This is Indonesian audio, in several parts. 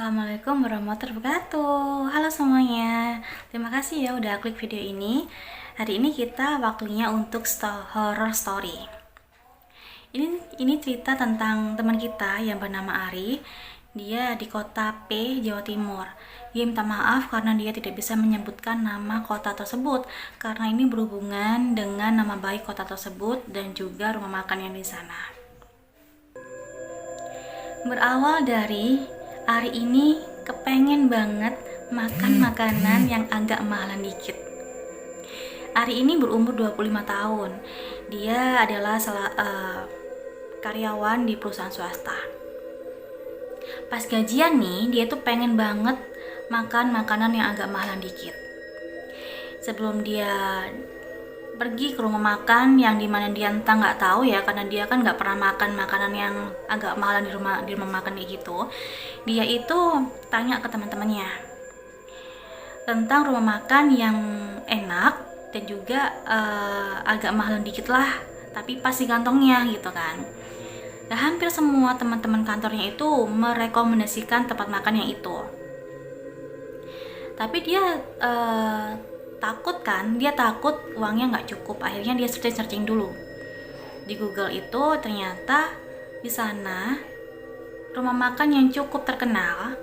Assalamualaikum warahmatullahi wabarakatuh. Halo semuanya. Terima kasih ya udah klik video ini. Hari ini kita waktunya untuk horror story. Ini cerita tentang teman kita yang bernama Ari. Dia di kota P, Jawa Timur. Dia minta maaf karena dia tidak bisa menyebutkan nama kota tersebut karena ini berhubungan dengan nama baik kota tersebut dan juga rumah makan yang di sana. Berawal dari Ari ini kepengen banget makan makanan yang agak mahalan dikit. Ari ini berumur 25 tahun. Dia adalah karyawan di perusahaan swasta. Pas gajian nih, dia tuh pengen banget makan makanan yang agak mahalan dikit. Sebelum dia pergi ke rumah makan yang dimana dia entah nggak tahu ya, karena dia kan nggak pernah makan makanan yang agak mahalan di rumah makan kayak gitu. Dia itu tanya ke teman-temannya tentang rumah makan yang enak dan juga agak mahalan dikit lah, tapi pas di kantongnya gitu kan. Nah, hampir semua teman-teman kantornya itu merekomendasikan tempat makan yang itu. Tapi dia dia takut uangnya nggak cukup. Akhirnya dia searching dulu di Google. Itu ternyata di sana rumah makan yang cukup terkenal,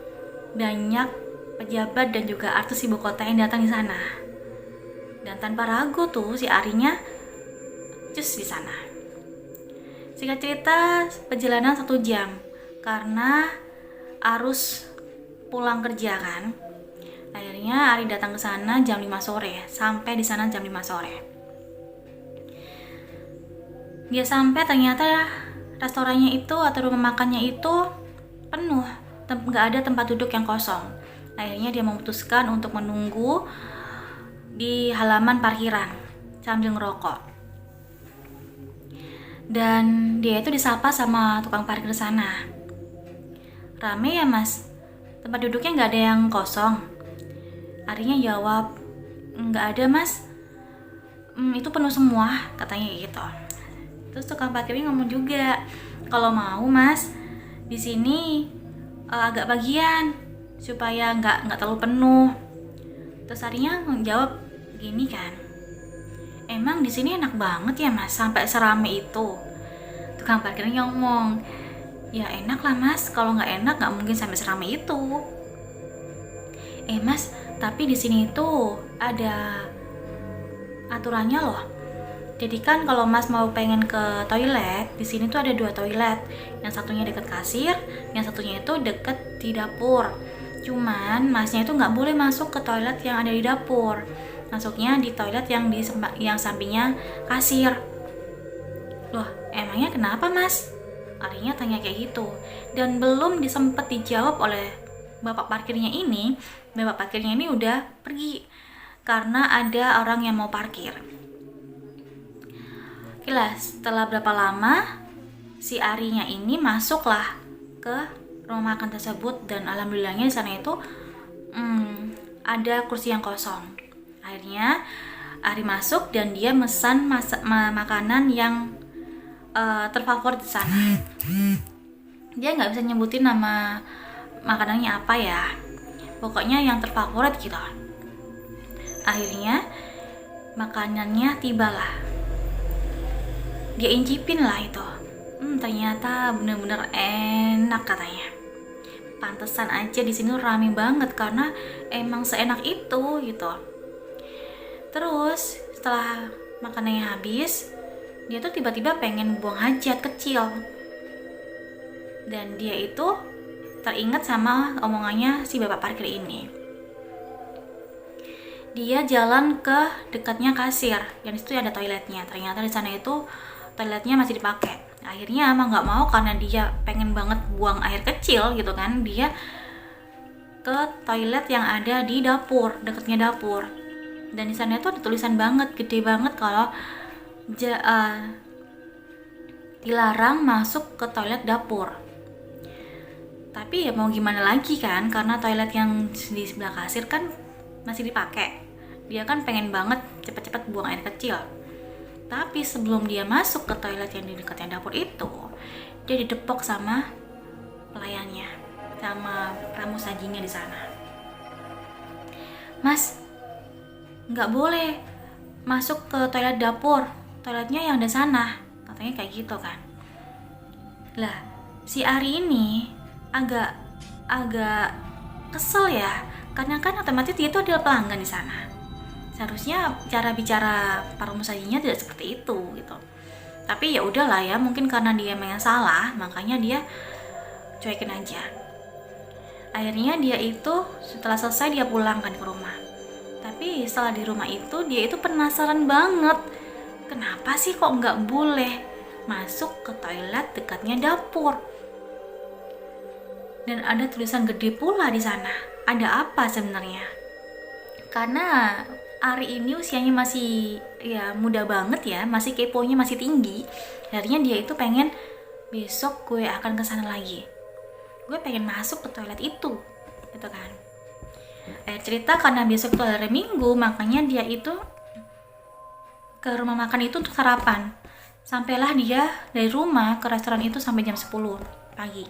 banyak pejabat dan juga artis ibu kota yang datang di sana. Dan tanpa ragu tuh si Arinya cus di sana. Singkat cerita, perjalanan 1 jam karena arus pulang kerja kan. Akhirnya Ari datang ke sana jam 5 sore, sampai di sana jam 5 sore. Dia sampai ternyata restorannya itu atau rumah makannya itu penuh, nggak ada tempat duduk yang kosong. Akhirnya dia memutuskan untuk menunggu di halaman parkiran sambil ngerokok. Dan dia itu disapa sama tukang parkir sana. Rame ya mas? Tempat duduknya nggak ada yang kosong? Arinya jawab, nggak ada mas, itu penuh semua, katanya gitu. Terus tukang parkirnya ngomong juga, kalau mau mas, di sini agak bagian supaya nggak terlalu penuh. Terus Arinya jawab gini kan, emang di sini enak banget ya mas, sampai serame itu. Tukang parkirnya ngomong, ya enak lah mas, kalau nggak enak nggak mungkin sampai serame itu. Mas, tapi di sini tuh ada aturannya loh. Jadi kan kalau mas mau pengen ke toilet, di sini tuh ada 2 toilet. Yang satunya dekat kasir, yang satunya itu dekat di dapur. Cuman masnya itu nggak boleh masuk ke toilet yang ada di dapur. Masuknya di toilet yang sampingnya kasir. Loh, emangnya kenapa mas? Arinya tanya kayak gitu. Dan belum disempet dijawab oleh bapak parkirnya ini udah pergi karena ada orang yang mau parkir. Oke, setelah berapa lama si Arinya ini masuklah ke rumah makan tersebut dan alhamdulillahnya di sana itu ada kursi yang kosong. Akhirnya Ari masuk dan dia mesan makanan yang terfavorit di sana. Dia nggak bisa nyebutin nama makanannya apa ya, pokoknya yang terfavorit gitu. Akhirnya makanannya tibalah, dia incipin lah itu. Ternyata bener-bener enak katanya. Pantesan aja di sini rame banget karena emang seenak itu gitu. Terus setelah makanannya habis, dia tuh tiba-tiba pengen buang hajat kecil. Dan dia itu teringat sama omongannya si bapak parkir ini. Dia jalan ke dekatnya kasir, yang disitu ada toiletnya. Ternyata di sana itu toiletnya masih dipakai. Akhirnya emang nggak mau karena dia pengen banget buang air kecil gitu kan. Dia ke toilet yang ada di dapur, dekatnya dapur. Dan di sana itu ada tulisan banget, gede banget kalau dilarang masuk ke toilet dapur. Tapi ya mau gimana lagi kan, karena toilet yang di sebelah kasir kan masih dipakai. Dia kan pengen banget cepat-cepat buang air kecil. Tapi sebelum dia masuk ke toilet yang di dekatnya dapur itu, dia didepok sama pelayannya. sama pramusajinya di sana. Mas, nggak boleh masuk ke toilet dapur, toiletnya yang di sana, katanya kayak gitu kan. Lah, si Ari ini agak kesel ya, karena kan otomatis dia itu adalah pelanggan di sana. Seharusnya cara bicara pramusajinya tidak seperti itu gitu. Tapi ya udahlah ya, mungkin karena dia yang salah, makanya dia cuekin aja. Akhirnya dia itu setelah selesai dia pulang kan ke rumah. Tapi setelah di rumah itu dia itu penasaran banget, kenapa sih kok nggak boleh masuk ke toilet dekatnya dapur? Dan ada tulisan gede pula di sana. Ada apa sebenarnya? Karena Ari ini usianya masih ya muda banget ya, masih keponya masih tinggi. Akhirnya dia itu pengen, besok gue akan kesana lagi, gue pengen masuk ke toilet itu gitu kan. Cerita karena besok itu hari Minggu, makanya dia itu ke rumah makan itu untuk sarapan. Sampailah dia dari rumah ke restoran itu sampai jam 10 pagi.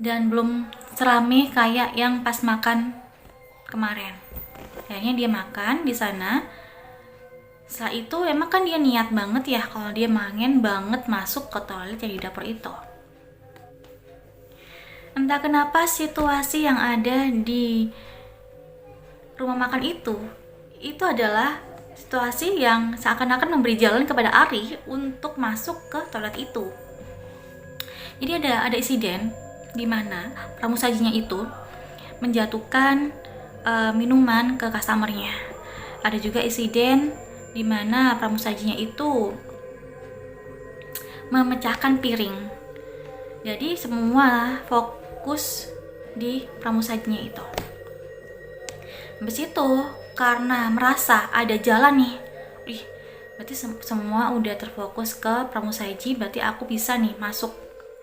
Dan belum serame kayak yang pas makan kemarin. Akhirnya dia makan di sana. Setelah itu emang kan dia niat banget ya kalau dia pengen banget masuk ke toilet yang di dapur itu. Entah kenapa situasi yang ada di rumah makan itu adalah situasi yang seakan-akan memberi jalan kepada Ari untuk masuk ke toilet itu. Jadi ada insiden di mana pramusajinya itu menjatuhkan minuman ke customernya. Ada juga insiden di mana pramusajinya itu memecahkan piring. Jadi semua fokus di pramusajinya itu. Habis itu karena merasa ada jalan nih, berarti semua udah terfokus ke pramusaji, berarti aku bisa nih masuk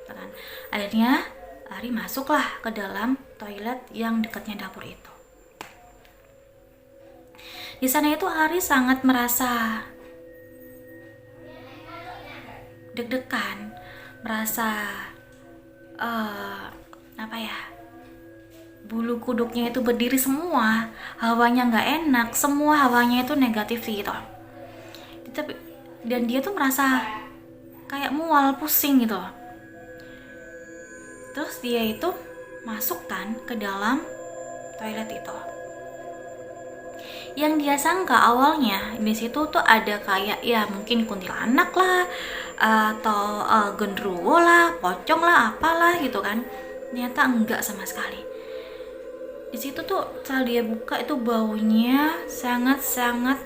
kan. Akhirnya Ari masuklah ke dalam toilet yang dekatnya dapur itu. Di sana itu Ari sangat merasa deg-degan, merasa bulu kuduknya itu berdiri semua, hawanya nggak enak, semua hawanya itu negatif gitu. Dan dia tuh merasa kayak mual, pusing gitu. Terus dia itu masuk kan ke dalam toilet itu. Yang dia sangka awalnya di situ tuh ada kayak ya mungkin kuntilanak lah, atau genderuwo lah, pocong lah, apalah gitu kan. Ternyata enggak sama sekali. Di situ tuh setelah dia buka itu baunya sangat-sangat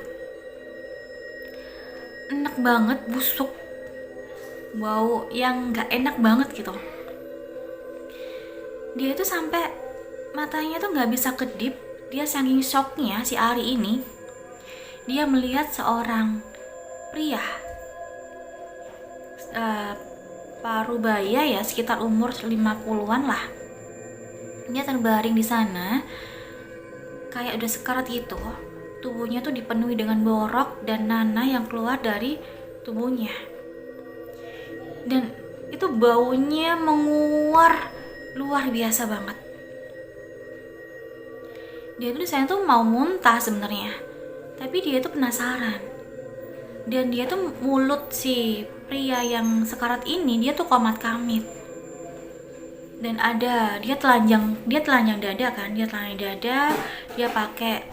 enak banget, busuk, bau yang nggak enak banget gitu. Dia itu sampai matanya tuh nggak bisa kedip. Dia saking shocknya si Ari ini, dia melihat seorang pria parubaya ya, sekitar umur 50-an lah. Dia terbaring di sana kayak udah sekarat gitu. Tubuhnya tuh dipenuhi dengan borok dan nanah yang keluar dari tubuhnya. Dan itu baunya menguar luar biasa banget. Dia tuh di sana tuh mau muntah sebenarnya, tapi dia tuh penasaran. Dan dia tuh mulut si pria yang sekarat ini, dia tuh komat kamit. Dan ada dia telanjang dada kan, dia pakai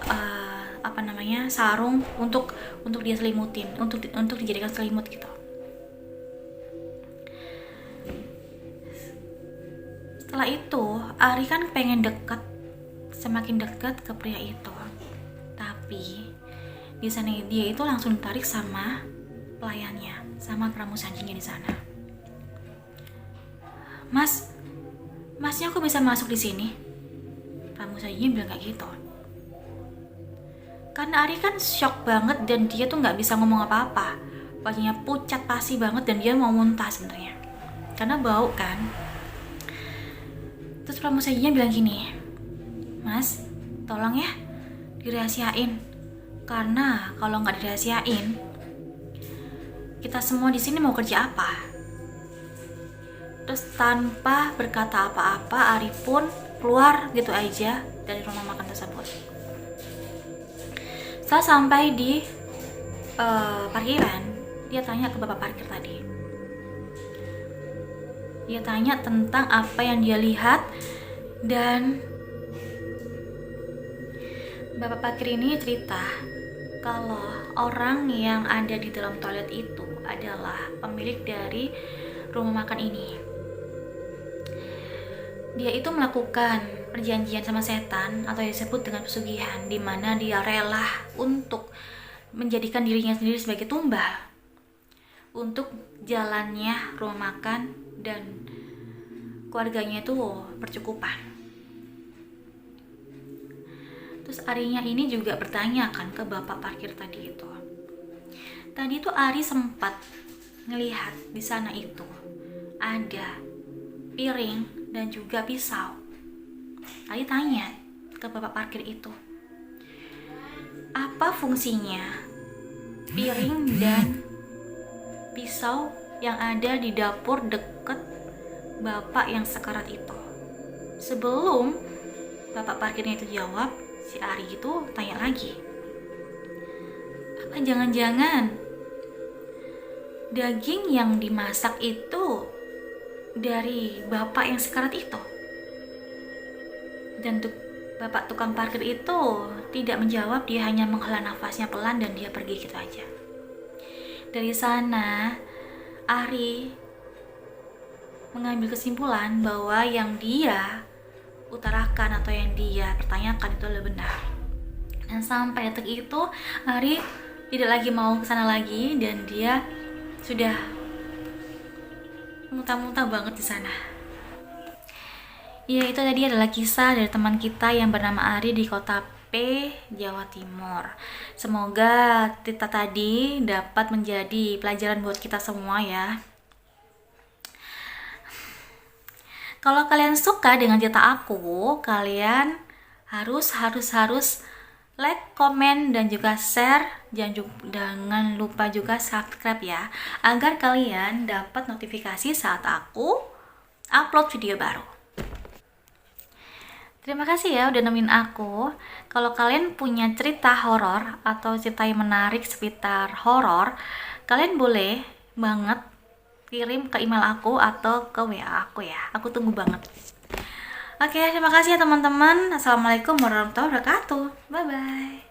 sarung untuk dia selimutin, untuk dijadikan selimut gitu. Setelah itu Ari kan pengen semakin dekat ke pria itu, tapi di sana dia itu langsung ditarik sama pelayannya, sama pramusajinya di sana. Masnya kok bisa masuk di sini? Pramusajinya bilang kayak gitu. Karena Ari kan shock banget dan dia tuh nggak bisa ngomong apa-apa, wajahnya pucat pasi banget dan dia mau muntah sebenarnya, karena bau kan. Terus pramusajinya bilang gini, Mas, tolong ya dirahasiain, karena kalau nggak dirahasiain, kita semua di sini mau kerja apa? Terus tanpa berkata apa-apa, Ari pun keluar gitu aja dari rumah makan tersebut. Setelah sampai di parkiran, dia tanya ke bapak parkir tadi. Dia tanya tentang apa yang dia lihat, dan bapak parkir ini cerita kalau orang yang ada di dalam toilet itu adalah pemilik dari rumah makan ini. Dia itu melakukan perjanjian sama setan atau yang disebut dengan pesugihan, di mana dia rela untuk menjadikan dirinya sendiri sebagai tumbal untuk jalannya rumah makan dan keluarganya itu bercukupan. Terus Arinya ini juga bertanya kan ke bapak parkir tadi itu. Tadi itu Ari sempat ngelihat di sana itu ada piring dan juga pisau. Ari tanya ke bapak parkir itu, apa fungsinya piring dan pisau yang ada di dapur deket bapak yang sekarat itu? Sebelum bapak parkirnya itu jawab, si Ari itu tanya lagi, apa jangan-jangan daging yang dimasak itu dari bapak yang sekarat itu? Dan bapak tukang parkir itu tidak menjawab, dia hanya menghela nafasnya pelan dan dia pergi gitu aja. Dari sana Ari mengambil kesimpulan bahwa yang dia utarakan atau yang dia pertanyakan itu adalah benar. Dan sampai detik itu Ari tidak lagi mau kesana lagi, dan dia sudah muntah-muntah banget di sana. Ya, itu tadi adalah kisah dari teman kita yang bernama Ari di kota P, Jawa Timur. Semoga cerita tadi dapat menjadi pelajaran buat kita semua ya. Kalau kalian suka dengan cerita aku, kalian harus like, komen, dan juga share. Jangan lupa juga subscribe ya, agar kalian dapat notifikasi saat aku upload video baru. Terima kasih ya udah nemenin aku. Kalau kalian punya cerita horor atau cerita yang menarik seputar horor, kalian boleh banget kirim ke email aku atau ke WA aku ya. Aku tunggu banget. Oke, terima kasih ya teman-teman. Assalamualaikum warahmatullahi wabarakatuh. Bye-bye.